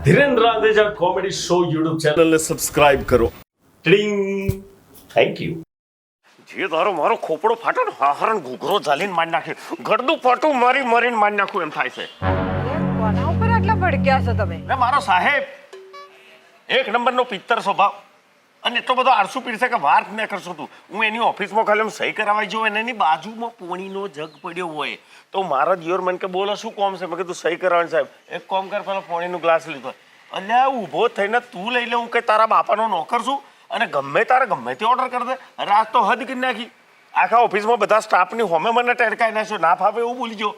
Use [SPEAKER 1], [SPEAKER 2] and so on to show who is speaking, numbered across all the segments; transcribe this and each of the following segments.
[SPEAKER 1] Dhirendra Randeja comedy show YouTube ચેનલને subscribe કરો. ટિંગ. Thank you.
[SPEAKER 2] જે તારો મારો ખોપડો ફાટો ને હાહરણ ઘૂઘરો ઝાલીને મારી નાખે, ગળદું પાટું મારીને મારી નાખું એમ થાય છે.
[SPEAKER 3] કોના ઉપર આટલા ભડક્યા છો તમે?
[SPEAKER 2] ને મારો સાહેબ એક નંબરનો પિત્તર સ્વભાવ અને એટલો બધો આળસુ પીરસે કે વાત ન કરશો તું. હું એની ઓફિસમાં ખાલી સહી કરાવાઈ જાઉં અને એની બાજુમાં પોણીનો જગ પડ્યો હોય તો મારા દિયોર મને કે બોલો શું કોમ છે? મેં કીધું સહી કરાવવાની સાહેબ. એક કોમ કર, પેલો પોણીનો ગ્લાસ લીધો. અલ્યા ઊભો થઈને તું લઈ લે, હું કઈ તારા બાપાનો નોકર છું અને ગમે તે ઓર્ડર કરી દે. અરે આજ તો હદ કરી નાખી. આખા ઓફિસમાં બધા સ્ટાફની હોમે મને ટેડકાઈ નાખ્યો. ના ફાવે એવું બોલી જો.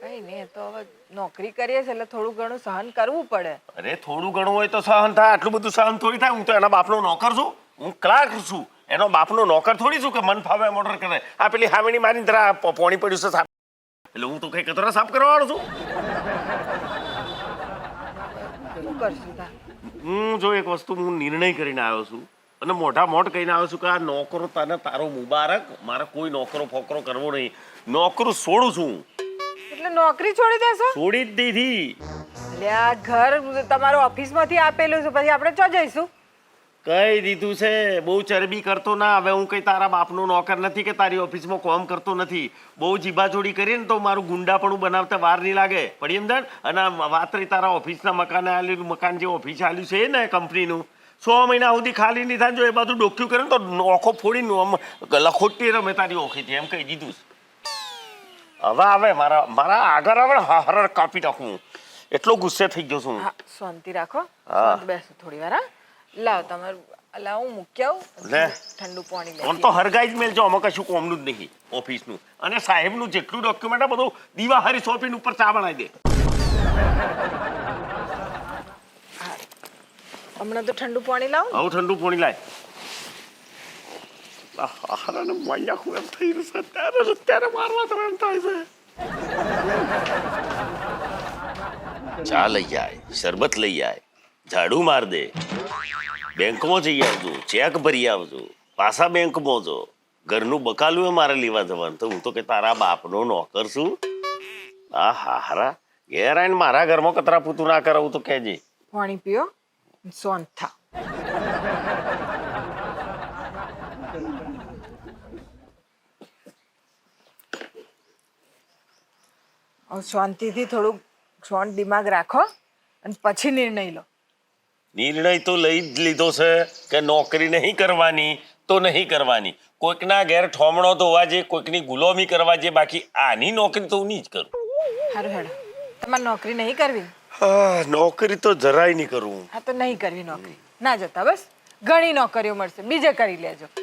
[SPEAKER 3] કઈ નહીં, તો હવે નોકરી કરીએ છે એટલે થોડું ઘણું સહન કરવું પડે.
[SPEAKER 2] અરે થોડું ઘણું હોય તો સહન થાય, આટલું બધું સહન થોડી થાય. હું તો એના બાપનો નોકર છું, હું ક્લાર્ક છું, એનો બાપનો નોકર થોડી છું કે મન ફાવે એમ ઓર્ડર કરે. આ પેલી હામેની મારી તરા પોણી પડ્યું છે સાફ, એટલે હું તો કઈ કચરા સાફ કરવાવાળો છું.
[SPEAKER 3] શું કરશું તા?
[SPEAKER 2] હું જો એક વસ્તુ હું નિર્ણય કરીને આવ્યો છું અને મોઢા મોઢ કહીને આવ્યો છું કે આ નોકરો તને તારો મુબારક, મારે કોઈ નોકરો ફોકરો કરવો નહીં. નોકરું છોડું છું,
[SPEAKER 3] એટલે નોકરી છોડી દેશો?
[SPEAKER 2] છોડી જ દીધી.
[SPEAKER 3] એટલે આ ઘર તમારું ઓફિસમાંથી આપેલું છે, પછી આપણે ચો જઈશું?
[SPEAKER 2] કહી દીધું છે, બહુ ચરબી કરતો ના. હવે હું કઈ તારા બાપનો નોકર નથી કે તારી ઓફિસમાં કામ કરતો નથી. બહુ જીબાજોડી કરી ને તો મારું ગુંડાપણું બનાવતા વાર નહીં લાગે. પડી એમ જાણ. અને વાત રહી તારા ઓફિસના મકાને આવેલું, મકાન જે ઓફિસ આવેલું છે ને કંપનીનું, 6 મહિના સુધી ખાલી નહીં થાય. જો એ બાજુ ડોક્યું કરે ને તો નોખો ફોડીને લખોટી રમે તારી ઓખીથી, એમ કહી દીધું છે. હવે આવે મારા આગળ આવે ને હરર કાપી નાખું. એટલો ગુસ્સે થઈ ગયો છું.
[SPEAKER 3] હા, શાંતિ રાખો,
[SPEAKER 2] હા.
[SPEAKER 3] શાંત બેસો થોડી વાર. હા, લાવ તમારું, લાવ હું મૂકી આવું.
[SPEAKER 2] લે.
[SPEAKER 3] ઠંડુ પાણી
[SPEAKER 2] આમ
[SPEAKER 3] લે.
[SPEAKER 2] તો હરગાઈ જ મેલજો, આમાં કશું કોમનું જ નહીં ઓફિસનું. અને સાહેબનું જેટલું ડોક્યુમેન્ટ બધું દીવાહારી સોંપીને ઉપર ચા બનાવી દે.
[SPEAKER 3] હમણાં તો ઠંડુ પાણી લાવ.
[SPEAKER 2] આવું ઠંડુ પાણી લાય. હારાને મારી નાખું એમ થઈ રહ્યું છે. અત્યારે મારવા તો એમ થાય છે. ચા લઈ આય, શરબત લઈ આય, ઝાડુ માર દે, બેંકમાં જઈ આવજો, ચેક ભરી આવજો, પાછા બેંકમાં જો. ઘરનું બકાલું એ મારે લેવા જવાનું. તો હું તો કે તારા બાપનો નોકર છું. આ હારા ઘેર આવીને મારા ઘરમાં કતરા પૂતું ના કરાવું તો કહેજે.
[SPEAKER 3] પાણી પીઓ, શાંત થા. શાંતિથી થોડુંક શાંત દિમાગ રાખો અને પછી નિર્ણય લો.
[SPEAKER 2] નિર્ણય તો લઈ જ લીધો છે કે નોકરી નહીં કરવાની તો નહીં કરવાની. કોઈકના ઘેર ઠોમણો ધોવા જે, કોઈકની ગુલામી કરવા જે, બાકી આની નોકરી તો હું નહીં જ કરું.
[SPEAKER 3] સારું હેડો, તમારે નોકરી નહીં કરવી?
[SPEAKER 2] નોકરી તો જરાય નહીં કરું.
[SPEAKER 3] હા, તો નહીં કરવી નોકરી. ના જતા, બસ ઘણી નોકરીઓ મળશે, બીજે કરી લેજો.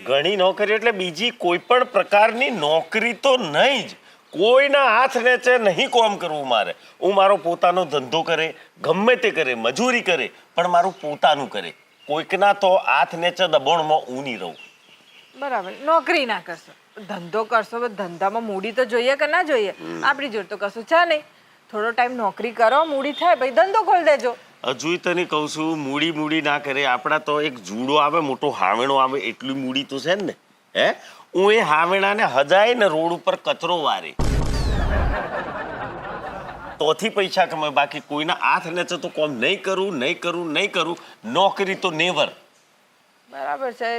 [SPEAKER 2] ઘણી નોકરી એટલે બીજી કોઈ પણ પ્રકારની નોકરી તો નહીં જ. કોઈના હાથ નીચે નહીં કામ કરવું મારે. હું મારો પોતાનો ધંધો કરે, ગમે તે કરે, મજૂરી કરે, પણ મારું પોતાનું કરે. કોઈકના તો હાથ નીચે દબાણમાં હું નહીં રહું.
[SPEAKER 3] બરાબર, નોકરી ના કરશો, ધંધો કરશો. ધંધામાં મૂડી તો જોઈએ કે ના જોઈએ? આપણી જોડે તો કશું છે નહીં. થોડો ટાઈમ નોકરી કરો, મૂડી થાય પછી ધંધો ખોલી દેજો.
[SPEAKER 2] હજુ તને કહું છું, મૂડી ના કરે. આપણા તો એક જુડો આવે, મોટો હાવેણો આવે, એટલી મૂડી તો છે ને. હે, હું એ હાવેણાને હજાય ને રોડ ઉપર કચરો વારે તોથી પૈસા કમાય. બાકી કોઈના હાથ નીચે તો કોમ નહીં કરું. નોકરી તો નેવર.
[SPEAKER 3] બરાબર છે.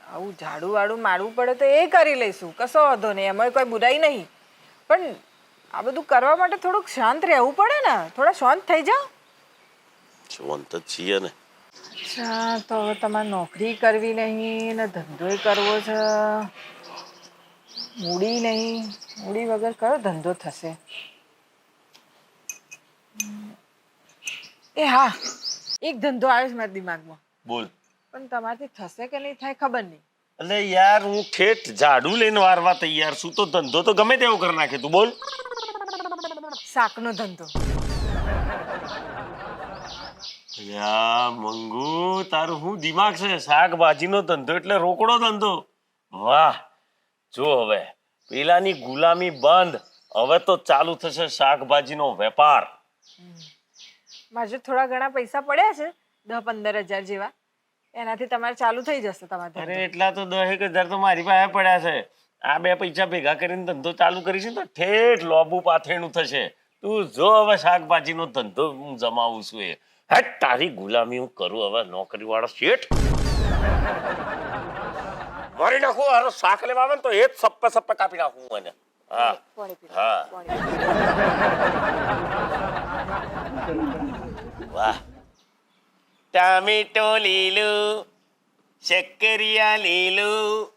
[SPEAKER 3] આવું ઝાડુ વાળું મારવું પડે તો એ કરી લઈશું, કશો વાંધો નહીં, એમાં કોઈ બુરાઈ નહીં. પણ આ બધું કરવા માટે થોડુંક શાંત રહેવું પડે ને. થોડા શાંત થઈ જાઓ.
[SPEAKER 2] શાંત જ છીએ ને.
[SPEAKER 3] અચ્છા, તો હવે તમારે નોકરી કરવી નહીં ને ધંધોય કરવો છે. મૂડી નહીં, મૂડી વગર કયો ધંધો થશે? એ હા, એક ધંધો આવે છે મારા દિમાગમાં.
[SPEAKER 2] બોલ.
[SPEAKER 3] પણ તમારથી થશે કે નહીં થાય ખબર નહીં.
[SPEAKER 2] એટલે યાર હું ઠેઠ ઝાડુ લઈને વારવા તૈયાર છું, તો ધંધો તો ગમે તેવો કરી નાખે. તું બોલ.
[SPEAKER 3] શાકનો ધંધો.
[SPEAKER 2] મંગુ, તારું શું દિમાગ છે? શાકભાજીનો ધંધો એટલે રોકડો ધંધો. વાહ. જો હવે પેલાની ગુલામી બંધ, હવે તો ચાલુ થશે શાકભાજીનો વેપાર.
[SPEAKER 3] મારે જો થોડા ઘણા પૈસા પડ્યા છે, 10-15 હજાર જેવા, એનાથી તમારે ચાલુ થઈ જશે તમારે.
[SPEAKER 2] અરે એટલા તો 10,000 તો મારી પાસે પડ્યા છે. આ 2 પૈસા ભેગા કરીને ધંધો ચાલુ કરીશું તો ઠેઠ લોબુ પાથેણું થશે. તું જો હવે શાકભાજીનો ધંધો હું જમાવું છું એ હટ તારી ગુલામી હું કરું હવે નોકરી વાળો શેઠ મારી નાખું હારો શાક લેવા આવે ને તો એ જ સપ્પે કાપી નાખું હું એને હા હા વાહ ટામેટો લીલું શક્કરિયા લીલું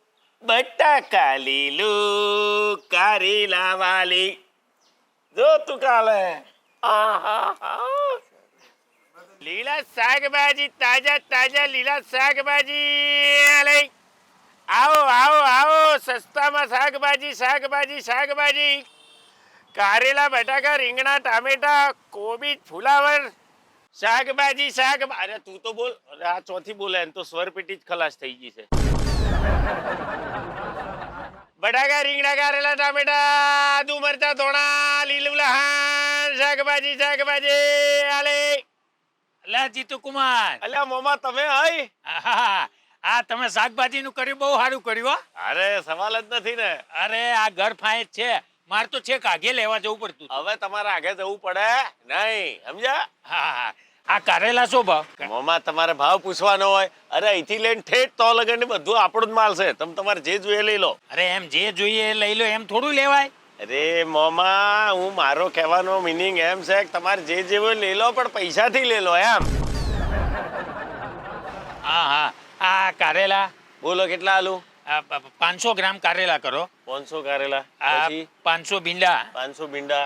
[SPEAKER 2] બટાકા લીલું કારેલા વાલી જો તું કાલે લીલા શાકભાજી તાજા તાજા લીલા શાકભાજી લઈ આવો આવો આવો સસ્તામાં શાકભાજી શાકભાજી શાકભાજી કારેલા બટાકા રીંગણા ટામેટા કોબીજ ફુલાવર શાકભાજી અરે તું તો બોલ અરે આ ચોથી બોલે એમ તો સ્વર પેટી જ ખલાસ થઈ ગઈ છે બટાકા રીંગણા કારેલા ટામેટા આદુ મરચા ધોણા લીલું લહાણ શાકભાજી આલે
[SPEAKER 4] અલા જીતુ કુમાર
[SPEAKER 2] અલ્યા મોમા તમે આઈ
[SPEAKER 4] આ તમે શાકભાજી નું કર્યું બહુ સારું કર્યું હો
[SPEAKER 2] અરે સવાલ જ નથી ને
[SPEAKER 4] અરે આ ઘર ફાય છે મારે તો છેક આગે લેવા જવું પડતું હતું.
[SPEAKER 2] હવે તમારે આગે જવું પડે નહીં સમજ્યા
[SPEAKER 4] હા આ કારેલા શું ભાવ
[SPEAKER 2] મોમા તમારે ભાવ પૂછવાનો હોય અરે અહીંથી લઈને ઠેઠ તો લગન ને બધું આપણું જ માલ છે તમે તમારે જે જોઈએ લઈ લો
[SPEAKER 4] અરે એમ જે જોઈએ એ લઈ લો એમ થોડું લેવાય
[SPEAKER 2] અરે મોમા હું મારો કહેવાનો મીનિંગ એમ છે કે તમારે જે જેવું લઈ લો પણ પૈસાથી લઈ લો એમ
[SPEAKER 4] હા આ કારેલા
[SPEAKER 2] બોલો કેટલા આલુ
[SPEAKER 4] 500 ગ્રામ કારેલા કરો
[SPEAKER 2] 500 કારેલા
[SPEAKER 4] આ
[SPEAKER 2] પછી
[SPEAKER 4] 500 ભીંડા
[SPEAKER 2] 500 ભીંડા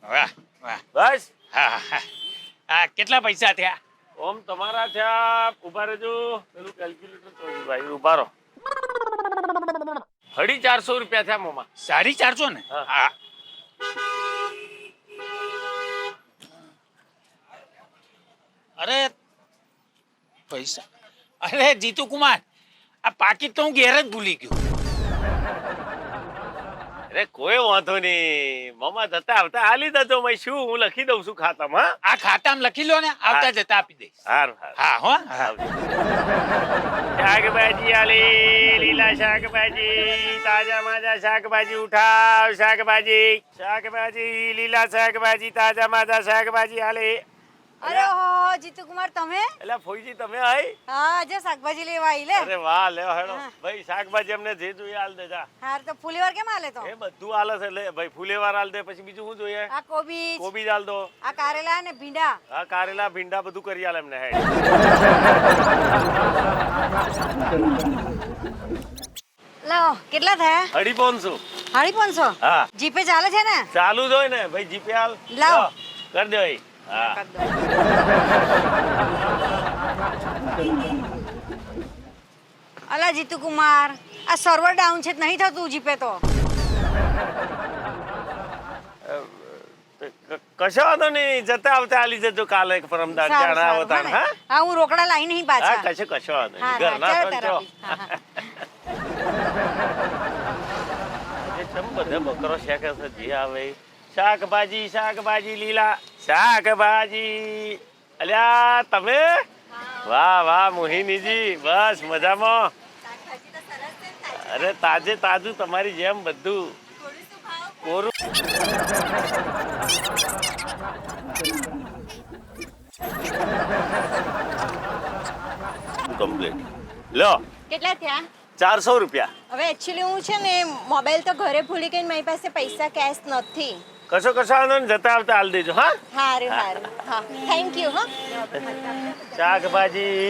[SPEAKER 4] વાહ વાહ
[SPEAKER 2] બસ
[SPEAKER 4] આ કેટલા પૈસા થયા
[SPEAKER 2] ઓમ તમારા થયા ઉભા રહેજો પેલું કેલ્ક્યુલેટર તો ભાઈ ઉભા રહો 450 રૂપિયા થયા મોમા
[SPEAKER 4] 450 ને
[SPEAKER 2] હા.
[SPEAKER 4] હા અરે પૈસા અરે જીતુ કુમાર આ પાકીટ તો હું ઘેર જ ભૂલી ગયો
[SPEAKER 2] અરે કોઈ વાંધો નહીં મોમા જતા આવતા હાલી દેજો મેં શું હું લખી દઉં છું ખાતામાં હા
[SPEAKER 4] આ ખાતામાં લખી લો ને આવતા જતા આપી દઈશ
[SPEAKER 2] સારું
[SPEAKER 4] હા હો
[SPEAKER 2] શાકભાજી આલી લીલા શાકભાજી તાજા માજા શાકભાજી ઉઠાવ શાકભાજી લીલા શાકભાજી તાજા માજા શાકભાજી આલે
[SPEAKER 5] અરે હો જીતુ કુમાર તમે
[SPEAKER 2] એટલે ફોઈજી તમે આઈ
[SPEAKER 5] હા આજે શાકભાજી લેવા આવી લે
[SPEAKER 2] અરે વાહ લે હેડો ભાઈ શાકભાજી અમને જે જોઈએ હાલ દે જા
[SPEAKER 5] હાર તો ફુલીવાર કેમ હાલે તો
[SPEAKER 2] એ બધું હાલે છે લે ભાઈ ફુલેવાર હાલ દે પછી બીજું શું જોઈએ
[SPEAKER 5] આ કોબીજ
[SPEAKER 2] કોબીજ હાલ દો
[SPEAKER 5] આ કારેલા ને ભીંડા
[SPEAKER 2] આ કારેલા ભીંડા બધું કરી હાલ એમને હેડ
[SPEAKER 5] લાવો કેટલા થયા
[SPEAKER 2] 550
[SPEAKER 5] 550
[SPEAKER 2] હા
[SPEAKER 5] જીપે ચાલે છે ને
[SPEAKER 2] ચાલુ જ હોય ને ભાઈ જીપે હાલ
[SPEAKER 5] લાવો.
[SPEAKER 2] કર દે ભાઈ હા
[SPEAKER 5] અલા જીતુ કુમાર આ સર્વર ડાઉન છે નહીં થતું જીપે તો
[SPEAKER 2] કશો વાંધો નહીં જતા આવતા હાલી જજો કાલે પરમદાર
[SPEAKER 5] સારું,
[SPEAKER 2] જાણા
[SPEAKER 5] સારું,
[SPEAKER 2] આવતા
[SPEAKER 5] હો ને?
[SPEAKER 2] હા
[SPEAKER 5] હા હું રોકડા લાવી નહીં
[SPEAKER 2] હા
[SPEAKER 5] પાછા
[SPEAKER 2] કશો વાંધો
[SPEAKER 5] હા,
[SPEAKER 2] નહીં ઘરના
[SPEAKER 5] ચાલો
[SPEAKER 2] ખર્ચો
[SPEAKER 5] તારા હા, હા.
[SPEAKER 2] આજે ચમ બધા બકરો શેકે છે જે આવે શાકભાજી લીલા શાકભાજી અલ્યા તમે વાહ મોહિનીજી બસ મજામાં અરે તાજે તાજું તમારી જેમ બધું કોરું કમ્પ્લીટ લો
[SPEAKER 6] કેટલા થયા
[SPEAKER 2] 400 રૂપિયા
[SPEAKER 6] હવે એકચ્યુઅલી હું છે ને મોબાઈલ તો ઘરે ભૂલી ગઈ ને મારી પાસે પૈસા કેશ નથી
[SPEAKER 2] કશો વાંધો નહીં જતા આવતા હાલ દેજો હા
[SPEAKER 6] સારું હા થેન્ક યુ હા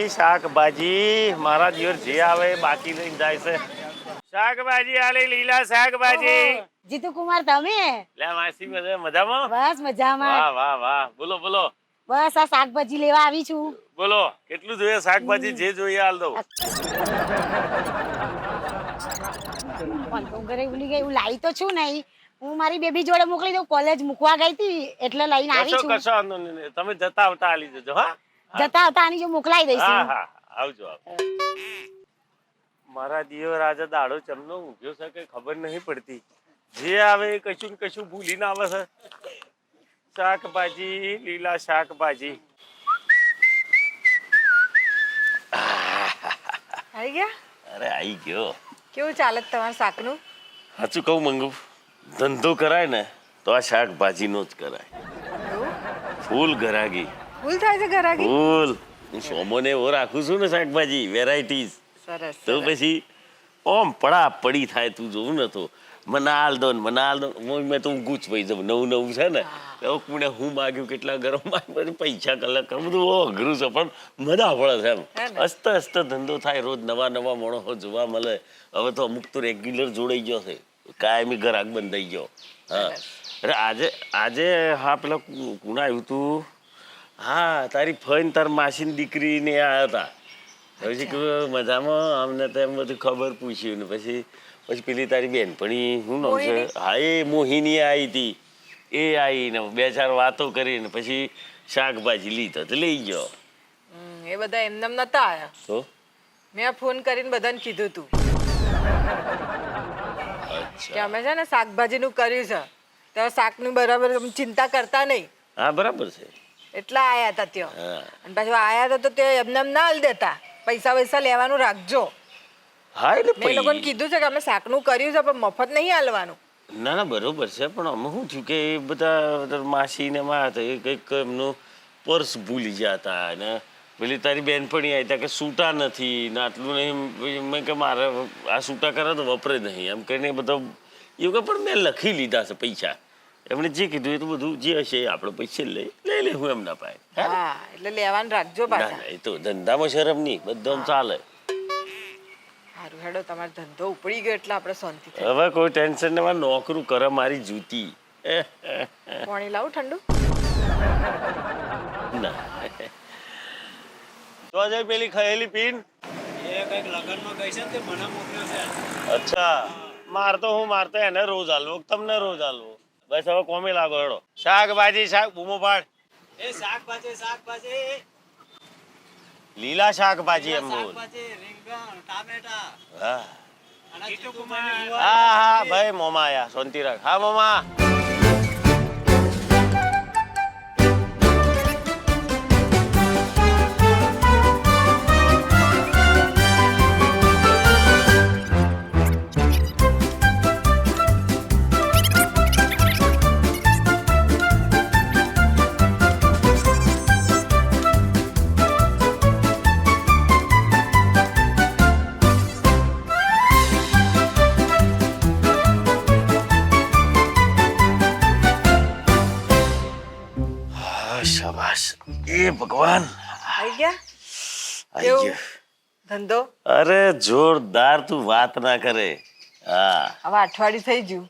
[SPEAKER 2] શાકભાજી મારા દિયોર જે આવે બાકી લઈને જાય છે શાકભાજી આલે લીલા શાકભાજી
[SPEAKER 6] જીતુ કુમાર તમે
[SPEAKER 2] લે માસી મજામાં
[SPEAKER 6] બસ મજામાં
[SPEAKER 2] વાહ બોલો
[SPEAKER 6] બસ આ શાકભાજી લેવા આવી છું
[SPEAKER 2] બોલો કેટલું જોઈએ શાકભાજી જે જોઈએ હાલ દઉં
[SPEAKER 6] પણ તો ઘરે ભૂલી ગઈ હું લાવી તો છું નહીં હું મારી બેબી જોડે મોકલી દઉં કોલેજ મૂકવા ગઈ હતી એટલે લઈને આવી છું
[SPEAKER 2] કશો વાંધો નહીં તમે જતા આવતા હાલી જજો હા
[SPEAKER 6] જતા આવતા આની જો મોકલાઈ દઈશું
[SPEAKER 2] હા આવજો મારા દિયોર આજે દાડો ચમનો ઊંઘ્યો છે કે ખબર નહીં પડતી જે આવે એ કશું ને કશું ભૂલીને આવે છે શાકભાજી લીલા શાકભાજી
[SPEAKER 3] આવી ગયા
[SPEAKER 2] અરે આવી ગયો
[SPEAKER 3] કેવું ચાલે છે તમારા શાકનું?
[SPEAKER 2] સાચું કહું મંગુ, ધંધો કરાય ને તો આ શાકભાજીનો જ કરાય.
[SPEAKER 3] એવું
[SPEAKER 2] ફૂલ ગરાગી,
[SPEAKER 3] ભૂલ થાય છે ઘરાકી?
[SPEAKER 2] ફૂલ. હું સોમોને એવો રાખું છું ને શાકભાજી વેરાયટીઝ,
[SPEAKER 3] સરસ
[SPEAKER 2] તો
[SPEAKER 3] સરસ.
[SPEAKER 2] પછી ઓમ પડા પડી થાય. તું જોવું ને તો મને હાલ દો ને મને હાલ દો. મેં તો ઊંઘું જ પડી જાઉં. નવું નવું છે ને તો કોને હું માગ્યું કેટલા ગરમ પછી પૈસા કલાક બધું બહુ અઘરું છે, પણ મજા પડે છે એમ.
[SPEAKER 3] હે ને?
[SPEAKER 2] હસતે હસતે ધંધો થાય, રોજ નવા નવા માણસો જોવા મળે. હવે તો અમુક તો રેગ્યુલર જોડાઈ ગયો છે, કાયમી ગ્રાહક બંધાઈ ગયો. હા, અરે આજે હા પેલા કોણ આવ્યું તું? હા, તારી ફઈને તાર માસીની દીકરીને આવ્યા હતા. પછી કહ્યું મજામાં, અમને તો એમ બધું ખબર પૂછ્યું ને પછી પેલી તારી બેનપણી શું નામ છે? હા, એ મોહિની આવી હતી. એ આવીને બે ચાર વાતો કરીને પછી શાકભાજી લીધો તો લઈ ગયો.
[SPEAKER 3] એ બધા એમને એમ નતા આયા.
[SPEAKER 2] તો
[SPEAKER 3] મેં ફોન કરીને બધાને કીધું તું કે
[SPEAKER 2] અચ્છા,
[SPEAKER 3] અમે છે ને શાકભાજીનું કર્યું છે, તો શાકનું બરાબર તમે ચિંતા કરતા નહીં,
[SPEAKER 2] હા બરાબર છે.
[SPEAKER 3] એટલા આયા હતા ત્યાં.
[SPEAKER 2] હા
[SPEAKER 3] અને પાછું આયા હતા તો તે એમને એમ ના હાલ દેતા, પૈસા વૈસા લેવાનું રાખજો.
[SPEAKER 2] હા, એટલે
[SPEAKER 3] મેં એ લોકોને કીધું છે કે અમે શાકનું કર્યું છે પણ મફત નહીં હાલવાનું.
[SPEAKER 2] ના ના બરોબર છે, પણ અમે શું થયું કે એ બધા માસી ને માં હતા, એ કંઈક એમનું પર્સ ભૂલી ગયા હતા ને પેલી તારી બેનપણી આવી હતા કે સૂટા નથી ને આટલું નહીં. મેં કે મારે આ સૂટા કરે તો વપરે નહીં એમ કહીને બધો એવું કે પણ મેં લખી લીધા છે પૈસા. એમણે જે કીધું એ તો બધું જે હશે એ આપણે પૈસા લઈ લે. હું એમ ના પાય.
[SPEAKER 3] હા, એટલે લેવાનું રાખજો
[SPEAKER 2] ના
[SPEAKER 3] પાછા.
[SPEAKER 2] ના, એ તો ધંધામાં શરમ નહીં, બધું ચાલે.
[SPEAKER 3] સારું હેડો, તમારો ધંધો ઉપડી ગયો એટલે આપણે શાંતિ થઈ.
[SPEAKER 2] હવે કોઈ ટેન્શન નહીં, નોકરું કરે મારી જૂતી.
[SPEAKER 3] પાણી લાવું ઠંડુ?
[SPEAKER 2] ના તો જઈ પેલી ખયેલી પીન.
[SPEAKER 4] એ કંઈક લગ્નમાં ગઈ છે ને તે મને મોકલ્યો છે.
[SPEAKER 2] અચ્છા, મારતો એને રોજ આલવો, તમને રોજ આલવો. બસ હવે કોમે લાગો હેડો. શાકભાજી શાક બૂમો પાડ.
[SPEAKER 4] એ શાકભાજી
[SPEAKER 2] લીલા શાકભાજી એમ બોલ.
[SPEAKER 4] રીંગણ ટામેટા
[SPEAKER 2] હા
[SPEAKER 4] અને જીતુ કુમાર
[SPEAKER 2] હા હા ભાઈ મોમા આયા, શાંતિ રાખ. હા મોમા. શાબાશ, એ ભગવાન.
[SPEAKER 3] આવી ગયા?
[SPEAKER 2] આઈ
[SPEAKER 3] કેવું
[SPEAKER 2] ગયો.
[SPEAKER 3] ધંધો?
[SPEAKER 2] અરે જોરદાર, તું વાત ના કરે. હા,
[SPEAKER 3] હવે અઠવાડિયું થઈ ગયું,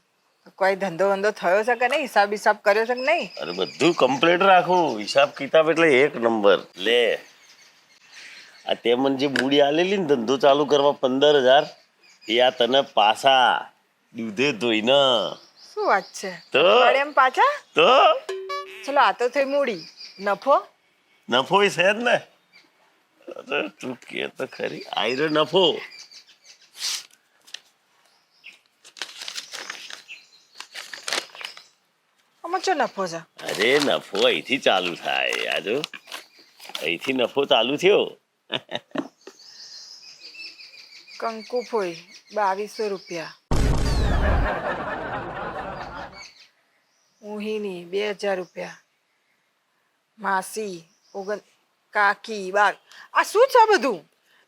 [SPEAKER 3] કોઈ ધંધો વંધો થયો છે કે નહીં? હિસાબ કર્યો છે કે નહીં?
[SPEAKER 2] અરે બધું કમ્પ્લીટ રાખું, હિસાબ કિતાબ એટલે એક નંબર. લે આ તે મને જે મૂડી આલેલી ને ધંધો ચાલુ કરવા 15,000, એ આ તને પાછા દૂધે ધોઈને.
[SPEAKER 3] શું વાત છે?
[SPEAKER 2] તો
[SPEAKER 3] એમ પાછા?
[SPEAKER 2] તો
[SPEAKER 3] ચલો, આ તો થઈ મૂડી. નફો?
[SPEAKER 2] નફો છે જ ને. અરે તું કે તો ખરી, આયરો નફો.
[SPEAKER 3] આમાં શું નફો છે?
[SPEAKER 2] અરે નફો અહીંથી ચાલુ થાય. આજો અહીંથી નફો ચાલુ થયો.
[SPEAKER 3] કંકુ ફોઈ 2200 રૂપિયા, મોહિની 2000 રૂપિયા, માસી કાકી બાર. આ શું છે બધું?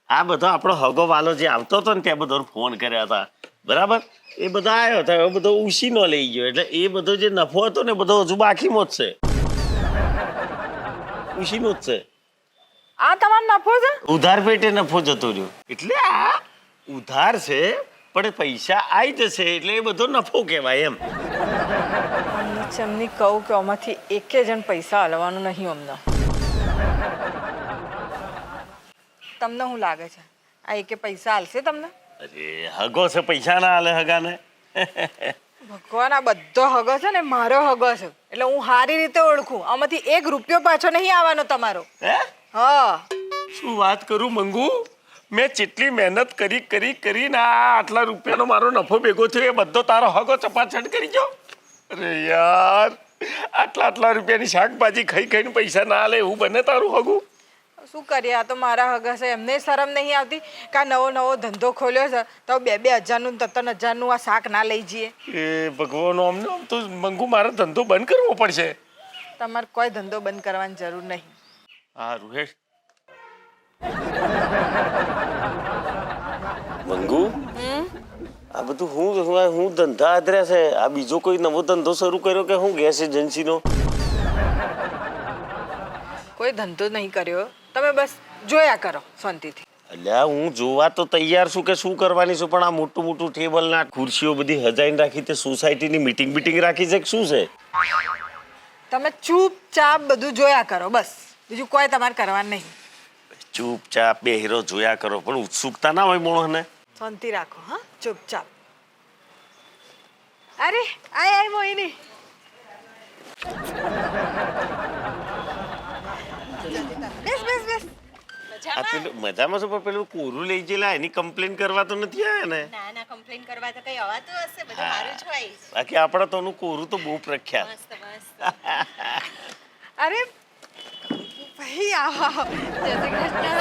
[SPEAKER 2] આ બધો આપણો હગો વાલો જે આવતો હતો ને ત્યાં બધો ફોન કર્યા હતા, બરાબર? એ બધો આવ્યો હતો, એ બધો ઉસીનો લઈ ગયો. એટલે એ બધો જે નફો હતો ને બધો હજુ બાકીમાં જ છે, ઉસીનો જ છે.
[SPEAKER 3] આ તમારો નફો છે?
[SPEAKER 2] ઉધાર પેટે નફો જતો રહ્યો. એટલે આ ઉધાર છે પણ પૈસા આવી જશે એટલે એ બધો નફો કહેવાય એમ.
[SPEAKER 3] એમની કહું કે આમાંથી એકે જણ પૈસા હલવાનું નહીં અમને. તમને શું લાગે છે આ એકે પૈસા હાલશે તમને?
[SPEAKER 2] અરે હગો છે, પૈસા ના હાલે હગાને.
[SPEAKER 3] ભગવાન, આ બધો હગો છે ને મારો હગો છે, એટલે હું સારી રીતે ઓળખું. આમાંથી 1 રૂપિયો પાછો નહીં આવવાનો તમારો.
[SPEAKER 2] હે?
[SPEAKER 3] હા,
[SPEAKER 2] શું વાત કરું મંગુ, મેં જેટલી મહેનત કરીને આટલા રૂપિયાનો મારો નફો ભેગો થયો એ બધો તારો હગો ચપાચટ કરી ગયો. અરે યાર, આટલા રૂપિયાની શાકભાજી ખાઈને પૈસા ના આલે એવું બને તારું હગું?
[SPEAKER 3] શું કરીએ, આ તો મારા હગા છે, એમને શરમ નહીં આવતી કે આ નવો નવો ધંધો ખોલ્યો છે તો 2,000-2,000નું 3,000નું આ શાક ના લઈ જઈએ.
[SPEAKER 2] એ ભગવાન, આમ તો મંગુ મારો ધંધો બંધ કરવો પડશે.
[SPEAKER 3] તમારે કોઈ ધંધો બંધ કરવાની જરૂર નહીં.
[SPEAKER 2] હા રૂહેશ. મંગુ, આ બધું હું ધંધા આદર્યા છે. આ બીજો કોઈ નવો ધંધો શરૂ કર્યો કે હું ગેસ એજન્સીનો?
[SPEAKER 3] કોઈ ધંધો નહીં કર્યો, તમે બસ જોયા કરો શાંતિથી.
[SPEAKER 2] અલ્યા હું જોવા તો તૈયાર છું કે શું કરવાની છું, પણ આ મોટું મોટું ટેબલ ના ખુરશીઓ બધી હજાઈને રાખી તે સોસાયટીની મીટિંગ રાખી છે કે શું છે?
[SPEAKER 3] તમે ચૂપચાપ બધું જોયા કરો, બસ બીજું કોઈ તમારે કરવાનું નહીં.
[SPEAKER 2] ચૂપચાપ બે હીરો જોયા કરો, પણ ઉત્સુકતા ના હોય મોણસને.
[SPEAKER 3] શાંતિ રાખો. હા, ચૂપચાપ. અરે આય મોહિની. બેસ બેસ બેસ.
[SPEAKER 2] આ પેલું મજામાં છો, પણ પેલું કોરું લઈ ગયેલા એની કમ્પ્લેન કરવા તો નથી આયા ને?
[SPEAKER 7] ના કમ્પ્લેન કરવા તો કઈ અવાતું હશે, બધું સારું જ હોય.
[SPEAKER 2] બાકી આપણા તો કોરું તો બહુ પ્રખ્યાત.
[SPEAKER 7] મસ્ત મસ્ત.
[SPEAKER 3] અરે ભાઈ આવો. જય શ્રી કૃષ્ણ.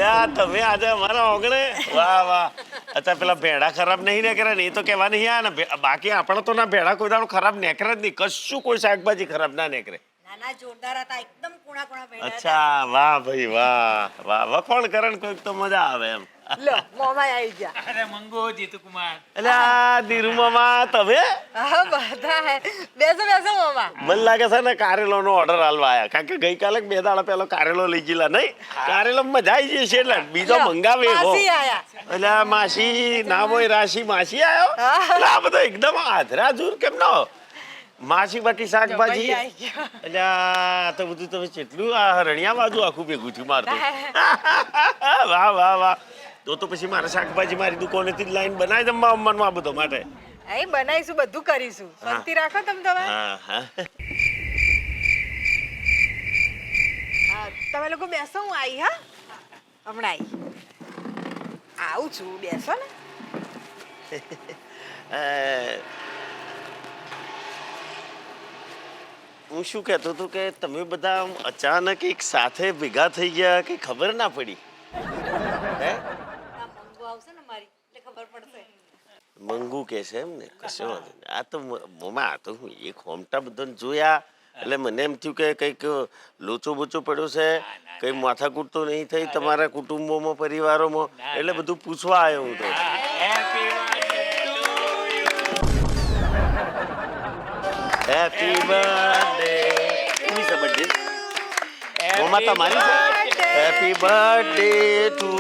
[SPEAKER 2] યા તમે આજે અમારા ઓગણે વાહ વાહ. અચ્છા પેલા ભેડા ખરાબ નહીં ને કરે ને એ તો કહેવા નહીં આ ને. બાકી આપણા તો ના ભેડા કોઈ દાડો ખરાબ નીકળે જ નહીં. કશું કોઈ શાકભાજી ખરાબ ના નીકળે.
[SPEAKER 7] નાના જોરદાર હતા, એકદમ કુણા ભેડા હતા.
[SPEAKER 2] અચ્છા વાહ ભાઈ વાહ વાહ. વખોણ કરે ને કોઈક તો મજા આવે એમ.
[SPEAKER 3] લો મોમાં આવી ગયા.
[SPEAKER 4] અરે મંગુ, જીતુ કુમાર.
[SPEAKER 2] અલ્યા ધીરુ મામા તમે?
[SPEAKER 3] હા બધા હે. બેસો બેસો મોમાં.
[SPEAKER 2] મને લાગે છે ને કારેલો નો ઓર્ડર આલવા આયા, કારણ કે ગઈકાલે 2 દાડા પહેલો કારેલો લઈ ગયેલા નહીં. કારેલો મજા આવી જશે એટલે બીજો મંગાવે એવો.
[SPEAKER 3] માસી આયા.
[SPEAKER 2] અલ્યા માસી ના હોય રાશી માસી આયો. આ બધો એકદમ આધરા જૂર કેમ નો માસી બાકી શાકભાજી. અલ્યા તો બધું તમે કેટલું આ હરણિયા બાજુ આખું ભેગું થયું મારતું. વાહ વાહ વાહ. તો પછી મારે શાકભાજી મારી દુકાનેથી જ લાઈન બનાવી જમવા અમ્માનું આ બધો માટે.
[SPEAKER 3] અહીં બનાવીશું, બધું કરીશું. શાંતિ રાખો તમે.
[SPEAKER 2] હા હા.
[SPEAKER 3] હા તમે લોકો બેસો, હું આવી. હા હમણાં આવું છું, બેસો ને.
[SPEAKER 2] હું શું કહેતો હતો કે તમે બધા અચાનક એક સાથે ભેગા થઈ ગયા, કઈ ખબર ના પડી? હે
[SPEAKER 7] મંગુ આવશે ને મારી એટલે ખબર પડશે.
[SPEAKER 2] મંગુ કે છે એમ ને? કશો વાંધો નહીં. આ તો મોમાં આ તો હું એક હોમટા બધાને જોયા એટલે મને એમ થયું કે કંઈક લોચો બોચો પડ્યો છે, કઈ માથાકૂટ તો નહીં થઈ તમારા કુટુંબોમાં પરિવારોમાં, એટલે બધું પૂછવા આવ્યો હું તો. Happy birthday. કોની છે બર્થડે? મોમાં તમારી છે? Happy birthday two,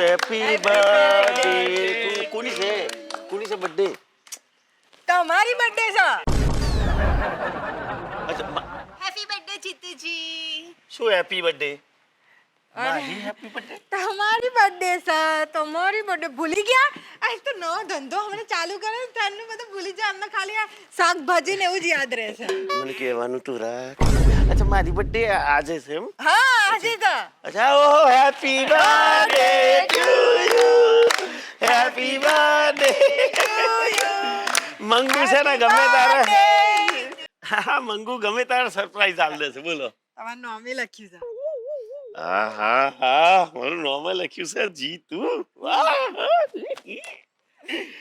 [SPEAKER 2] happy birthday two. કોની છે બર્થડે?
[SPEAKER 3] તમારી બર્થડે છે.
[SPEAKER 2] અચ્છા
[SPEAKER 7] હેપી બર્થડે જીતુજી.
[SPEAKER 2] શું હેપી બર્થડે? મારી હેપી બર્થડે?
[SPEAKER 3] તમારી બર્થડે છે. તમારી બર્થડે ભૂલી ગયા? આ એક તો નવો ધંધો હમણાં ચાલુ કર્યો ને ત્યારનું બધું ભૂલી જાય. અમને ખાલી આ શાકભાજી ને એવું જ યાદ રહે છે.
[SPEAKER 2] મને કહેવાનું તું રાખ. અચ્છા મારી બર્થડે આજે છે એમ?
[SPEAKER 3] હા આજે તો.
[SPEAKER 2] અચ્છા ઓ happy birthday to you, happy birthday Mangu છે ને ગમે તારે. હા મંગુ ગમે તારે સરપ્રાઈઝ આલ દેશે. બોલો.
[SPEAKER 3] તમારું નામે લખ્યું છે.
[SPEAKER 2] હા હા હા મારું નામ લખ્યું છે જીતુ. વાહ.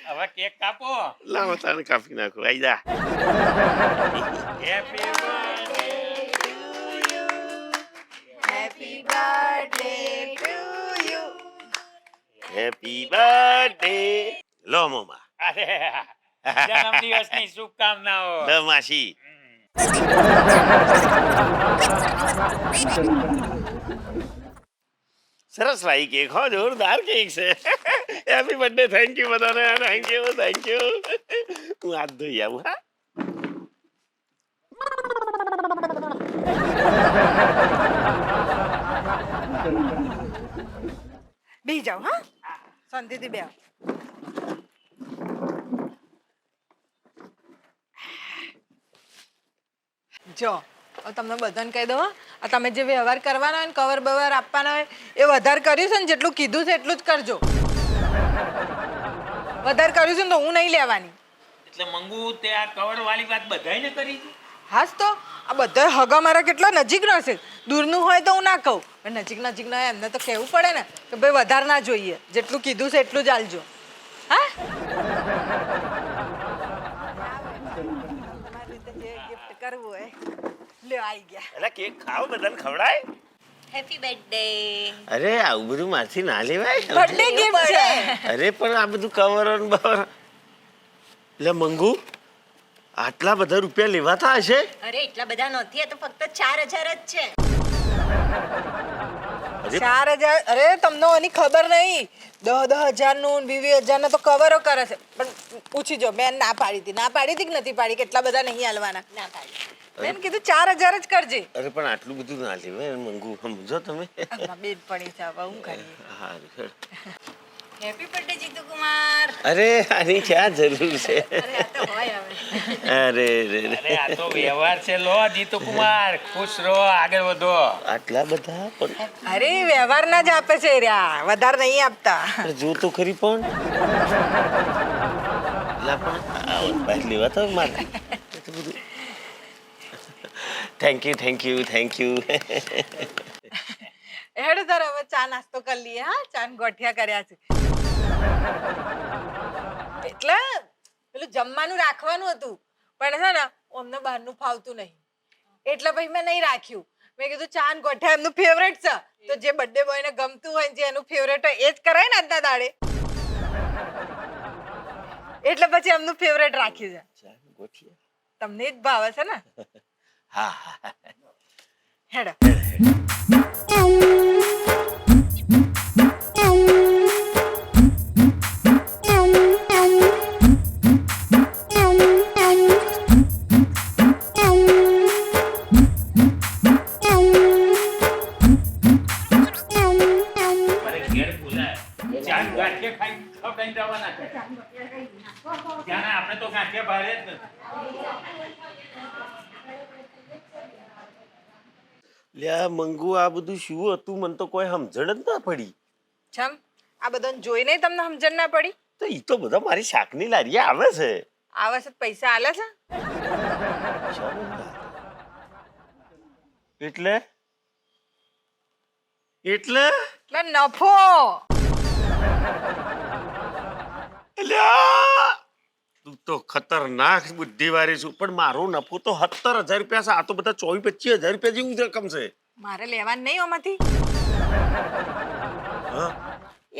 [SPEAKER 4] હવે કેક કાપો.
[SPEAKER 2] લાવો તારે કાપી નાખો. આઈ જા.
[SPEAKER 4] Happy birthday.
[SPEAKER 3] Happy birthday to you.
[SPEAKER 2] Happy birthday. લો મોમા.
[SPEAKER 4] અરે જન્મદિવસની શુભકામનાઓ.
[SPEAKER 2] લો માસી. સરસ લાઈ કેક હો, જોરદાર કેક છે. Happy birthday. થેન્ક યુ બધાને. થેન્ક યુ હું હાથ ધોઈ આવું. હા
[SPEAKER 3] બેસી જાઓ. હા શાંતિથી બેસો. જો તમને બધાને કહી દઉં, આ તમે જે વ્યવહાર કરવાના હોય ને કવર બવર આપવાના હોય એ વધારે કર્યું છે ને, જેટલું કીધું છે એટલું જ કરજો. વધારે કર્યું છે ને તો હું નહીં લેવાની.
[SPEAKER 4] એટલે મંગુ તે આ કવર વાળી વાત બધાયને કરી છે?
[SPEAKER 3] હાસ તો આ બધા હગા મારા કેટલા નજીકના છે. દૂરનું હોય તો હું ના કહું, પણ નજીકના હોય એમને તો કહેવું પડે ને કે ભાઈ વધારે ના જોઈએ, જેટલું કીધું છે એટલું જ આલજો. હા તમારી રીતે જે gift કરવું હોય લ્યો આવી ગયા.
[SPEAKER 2] એટલે કેક ખાવ, બધાને ખવડાય.
[SPEAKER 7] Happy birthday.
[SPEAKER 2] અરે આવું બધું મારથી ના લેવાય.
[SPEAKER 3] બર્થડે ગિફ્ટ છે.
[SPEAKER 2] અરે પણ આ બધું કવર ને બવર. એટલે મંગુ આટલા બધા રૂપિયા લેવાતા હશે?
[SPEAKER 7] અરે એટલા બધા નથી, આ તો ફક્ત 4000 જ છે.
[SPEAKER 3] 4000? અરે તમને એની ખબર નહીં. 10,000 નું 20,000 નું તો કવરો કરે છે. પણ પૂછી જો, બેન ના પાડી હતી કે નથી પાડી? કેટલા બધા નહીં હાલવાના.
[SPEAKER 7] ના પાડી.
[SPEAKER 3] બેન કીધું 4000 જ કરજે.
[SPEAKER 2] અરે પણ આટલું બધું ના લેવાય મંગુ, સમજો તમે.
[SPEAKER 3] બેન પડી છે, હવે હું કરીએ.
[SPEAKER 2] હારું.
[SPEAKER 7] Happy birthday Jitu Kumar.
[SPEAKER 2] અરે આની ક્યાં જરૂર છે?
[SPEAKER 7] અરે આ તો હોય હવે.
[SPEAKER 2] અરે
[SPEAKER 4] અરે આ તો વ્યવહાર છે. લો જીતુ કુમાર, ખુશ રહો, આગળ વધો.
[SPEAKER 2] આટલા બધા પણ
[SPEAKER 3] અરે વ્યવહારના જ આપે છે રહ્યા, વધારે નહીં આપતા.
[SPEAKER 2] અરે જો તો ખરી પણ લા પણ બહાર લેવા તો મારે થેન્ક યુ
[SPEAKER 3] હેડ તાર હવે ચા નાસ્તો કરી લઈએ. હા, ચા ને ગોઠિયા કર્યા છે એટલે પેલું જમવાનું રાખવાનું હતું, પણ છે ને અમને બહારનું ફાવતું નહીં, એટલે પછી મેં નહીં રાખ્યું. મેં કીધું ચા ને ગોઠિયા એમનું ફેવરેટ છે, તો જે બર્થડે બોય ને ગમતું હોય, જે એનું ફેવરેટ હોય એ જ કરાય ને આજના દાડે. એટલે પછી એમનું ફેવરેટ રાખ્યું છે. તમને જ ભાવે છે ને?
[SPEAKER 2] હા
[SPEAKER 3] હેડ.
[SPEAKER 4] મારે ઘેર બોલાય. ચાર ગાંઠિયા ખાઈ ખવડાવીને જવાના છે. ત્યાં આપણે તો ગાંઠિયા ભારે જ નથી.
[SPEAKER 2] લ્યા મંગુ, આ બધું શું હતું? મને તો કોઈ સમજણ જ ના પડી.
[SPEAKER 3] છમ આ બધાને જોઈને તમને સમજણ ના પડી?
[SPEAKER 2] તો ઈ તો બધા મારી શાકની લારીએ આવે છે.
[SPEAKER 3] આવા છે પૈસા આલે છે?
[SPEAKER 2] એટલે એટલે
[SPEAKER 3] એટલે નફો.
[SPEAKER 2] લ્યા તું તો ખતરનાક બુદ્ધિવાળી છું, પણ મારો નફો તો 17,000 રૂપિયા છે. આ તો બધા 24-25,000 રૂપિયા જેવું રકમ છે.
[SPEAKER 3] મારે લેવાનું નહીં આમાંથી.
[SPEAKER 2] હા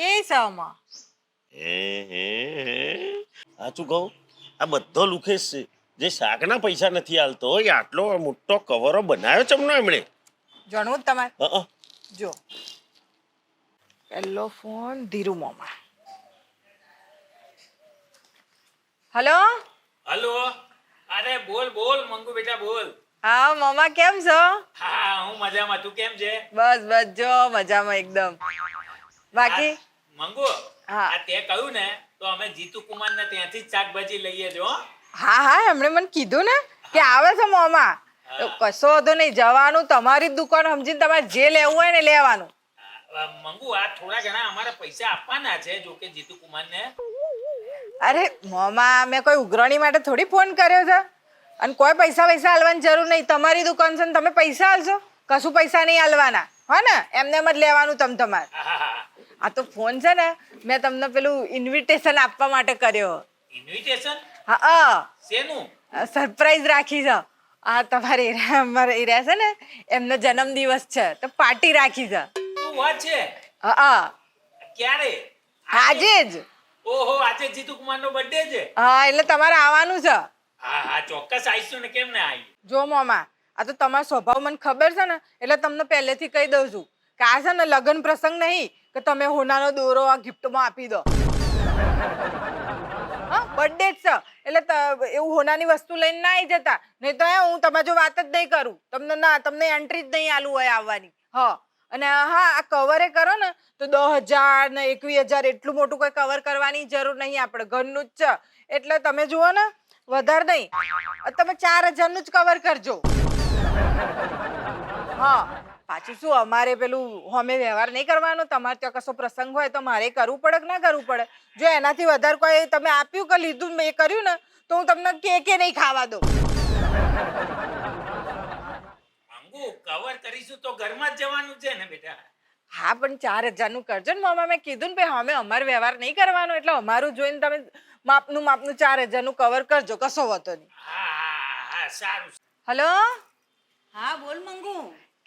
[SPEAKER 3] એ સમાં
[SPEAKER 2] સાચું કહું, આ બધો લુખેશ છે. જે શાકના પૈસા નથી આલતો એ આટલો મોટો કવરો બનાવ્યો ચમનો એમણે.
[SPEAKER 3] જાણવું જ તમારે?
[SPEAKER 2] હં.
[SPEAKER 3] જો પહેલો ફોન ધીરુ મામા. હલો.
[SPEAKER 4] હલો. અરે બોલ બોલ મંગુ બેટા બોલ.
[SPEAKER 3] હા મામા, કેમ છો?
[SPEAKER 4] હા હું મજામાં. તું કેમ છે?
[SPEAKER 3] બસ બસ જો મજામાં એકદમ. બાકી
[SPEAKER 4] મંગુ,
[SPEAKER 3] હા.
[SPEAKER 4] આ તે કહ્યું ને તો અમે જીતુ કુમાર ને ત્યાંથી જ શાકભાજી લઈએ જો.
[SPEAKER 3] હા હા, એમણે મને કીધું ને કે આવે છે મામા. તો કશો વાંધો નહીં, જવાનું તમારી જ દુકાન સમજીને તમારે જે લેવું હોય ને લેવાનું.
[SPEAKER 4] મંગુ, આ થોડા ઘણા અમારે પૈસા આપવાના છે જો કે જીતુ કુમાર ને.
[SPEAKER 3] અરે મામા, મેં કોઈ ઉઘરાણી માટે થોડી ફોન કર્યો છે, અને કોઈ પૈસા આલવાની જરૂર નહીં. તમારી દુકાન છે ને તમે પૈસા આલશો? કશું પૈસા નહીં આલવાના, હા ને? એમને એમ જ લેવાનું તમારે. આ તો ફોન છે ને મેં તમને પેલું ઇન્વિટેશન આપવા માટે કર્યો.
[SPEAKER 4] ઇન્વિટેશન?
[SPEAKER 3] હા,
[SPEAKER 4] શેનું?
[SPEAKER 3] સરપ્રાઈઝ રાખી છે. આ તમારે અમારે એરિયા છે ને, એમનો જન્મદિવસ છે તો પાર્ટી રાખી છે.
[SPEAKER 4] શું વાત છે?
[SPEAKER 3] હા,
[SPEAKER 4] ક્યારે?
[SPEAKER 3] આજે જ.
[SPEAKER 4] ઓહો, આજે જીતુ કુમાર નો બર્થડે છે.
[SPEAKER 3] હા, એટલે તમારે આવવાનું છે.
[SPEAKER 4] હા હા, ચોક્કસ આવીશું ને, કેમ ના આવી.
[SPEAKER 3] જો મામા, આ તો તમારો સ્વભાવ મને ખબર છે ને, એટલે તમને પહેલેથી કહી દઉં છું કે આ છે ને લગ્ન પ્રસંગ નહીં કે તમે હોનાનો દોરો આ ગિફ્ટમાં આપી દો. હા, બર્થડે જ છે એટલે એવું હોનાની વસ્તુ લઈને ના આવી જતા, નહીં તો હું તમારી જો વાત જ નહીં કરું. તમને એન્ટ્રી જ નહીં આલું હોય આવવાની. હા, અને હા, આ કવરે કરો ને તો 10,000 ને 21,000 એટલું મોટું કોઈ કવર કરવાની જરૂર નહીં. આપણે ઘરનું જ છે એટલે તમે જુઓ ને, વધારે નહીં, તમે 4,000 નું જ કવર કરજો. હા, પાછું શું અમારે પેલું હોમે વ્યવહાર નહીં કરવાનો. તમારે ત્યાં કશો પ્રસંગ હોય તો મારે કરવું પડે કે ના કરવું પડે? જો એનાથી વધારે કોઈ તમે આપ્યું કે લીધું એ કર્યું ને તો હું તમને કે નહીં ખાવા દઉં.
[SPEAKER 4] મંગુ કવર કરીશું તો ઘરમાં જ જવાનું છે ને બેટા.
[SPEAKER 3] હા પણ 4000 કરજો ને મામા. મેં કીધું ને ભાઈ અમે અમારો વ્યવહાર નહીં કરવાનો એટલે અમારું જોઈને તમે માપનું 4000 કવર કરજો, કશો વાંધો નહીં.
[SPEAKER 4] હા સારું.
[SPEAKER 3] હલો,
[SPEAKER 7] હા બોલ મંગુ.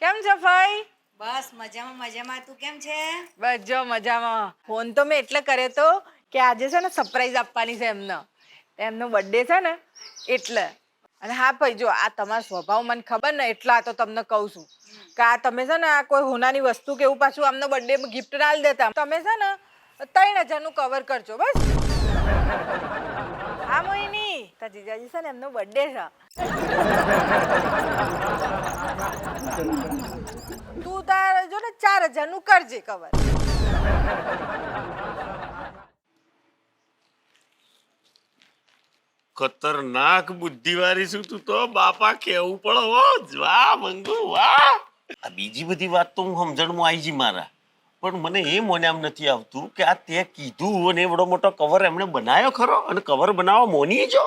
[SPEAKER 3] કેમ છો ફાઈ?
[SPEAKER 7] બસ મજામાં મજામાં. તું કેમ છે?
[SPEAKER 3] બસ જો મજામાં. ફોન તો મેં એટલે કર્યો તો કે આજે છે ને સરપ્રાઈઝ આપવાની છે એમનો બર્થડે છે ને એટલે. અને હા ભાઈ જો આ તમારો સ્વભાવ મને ખબર ને એટલા તો તમને કહું છું કે આ તમે છે ને આ કોઈ હોનાની વસ્તુ કે એવું પાછું આમનો બર્થડે ગિફ્ટ ના દેતા. તમે છે ને 3000 કવર કરજો બસ. હા મોહિની, તાર જીજાજી છે ને એમનો બર્થડે છે. તું તાર જો ને 4000 કરજે કવર.
[SPEAKER 2] ખતરનાક બુદ્ધિવાળી છું તું તો બાપા, કેવું પડે હો. વાહ મંગુ વાહ. આ બીજી બધી વાત તો હું સમજણમાં આવી જી મારા, પણ મને એ મને આમ નથી આવતું કે આ તે કીધું અને એવડો મોટો કવર એમણે બનાવ્યો ખરો, અને કવર બનાવવા મોની જો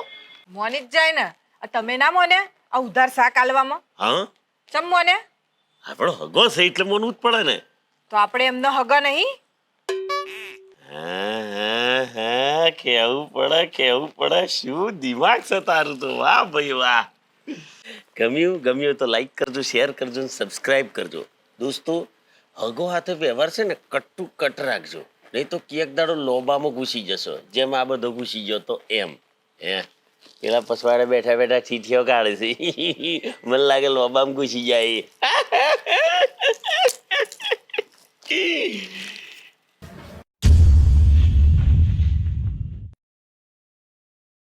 [SPEAKER 3] મોની જ જાય ને. આ તમે ના મોને આ ઉધાર શાક આલવામાં?
[SPEAKER 2] હા
[SPEAKER 3] ચમ મોને?
[SPEAKER 2] આપણો હગો છે એટલે મોનવું જ પડે ને.
[SPEAKER 3] તો આપણે એમનો હગો નહીં?
[SPEAKER 2] હા કેવું પડે. શું દિમાગ છે તારું તો. વાહ ભાઈ વાહ. ગમ્યું તો લાઈક કરજો, શેર કરજો, સબસ્ક્રાઇબ કરજો. દોસ્તો, હગો હાથે વ્યવહાર છે ને કટ ટુ કટ રાખજો, નહીં તો કેક દાડો લોબામાં ઘૂસી જશો, જેમ આ બધો ઘૂસી ગયો તો એમ. પેલા પસવાડે બેઠા બેઠા ચીઠીઓ કાઢે છે, મને લાગે લોબામાં ઘૂસી જાય.